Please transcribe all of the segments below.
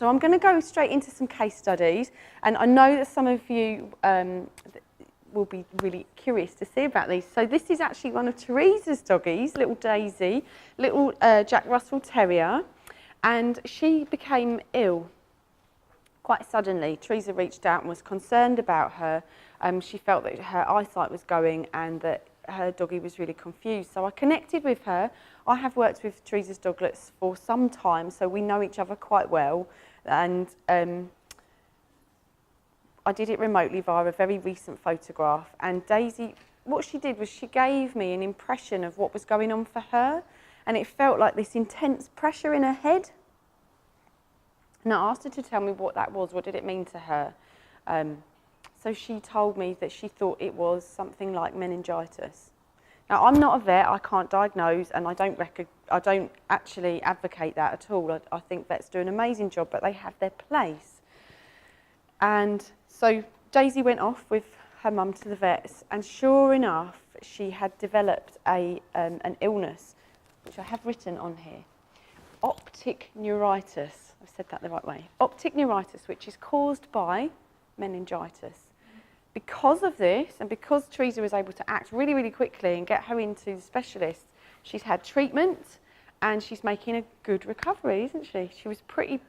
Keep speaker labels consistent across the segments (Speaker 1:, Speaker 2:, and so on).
Speaker 1: So I'm going to go straight into some case studies, and I know that some of you will be really curious to see about these. So this is actually one of Teresa's doggies, little Daisy, little Jack Russell Terrier, and she became ill quite suddenly. Teresa reached out and was concerned about her. She felt that her eyesight was going and that her doggie was really confused. So I connected with her. I have worked with Teresa's doglets for some time, so we know each other quite well. And I did it remotely via a very recent photograph. And Daisy, what she did was she gave me an impression of what was going on for her. And it felt like this intense pressure in her head. And I asked her to tell me what that was, what did it mean to her. So she told me that she thought it was something like meningitis. Now, I'm not a vet, I can't diagnose, and I don't actually advocate that at all. I think vets do an amazing job, but they have their place. And so Daisy went off with her mum to the vets, and sure enough, she had developed an illness, which I have written on here. Optic neuritis. I've said that the right way. Optic neuritis, which is caused by meningitis. Because of this, and because Teresa was able to act really, really quickly and get her into the specialist, she's had treatment and she's making a good recovery, isn't she? She was pretty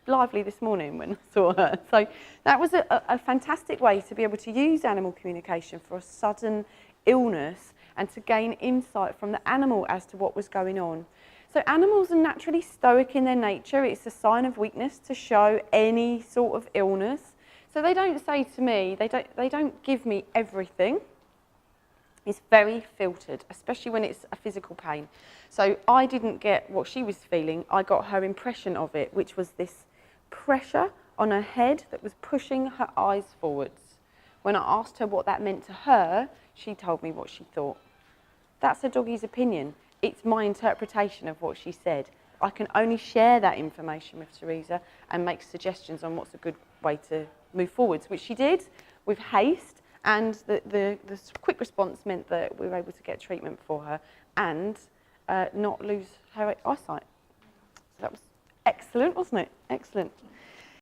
Speaker 1: lively this morning when I saw her. So that was a fantastic way to be able to use animal communication for a sudden illness and to gain insight from the animal as to what was going on. So animals are naturally stoic in their nature. It's a sign of weakness to show any sort of illness. So they don't say to me, they don't give me everything. It's very filtered, especially when it's a physical pain. So I didn't get what she was feeling. I got her impression of it, which was this pressure on her head that was pushing her eyes forwards. When I asked her what that meant to her, she told me what she thought. That's a doggie's opinion. It's my interpretation of what she said. I can only share that information with Teresa and make suggestions on what's a good way to move forwards, which she did with haste, and the quick response meant that we were able to get treatment for her and not lose her eyesight. So that was excellent, wasn't it? Excellent.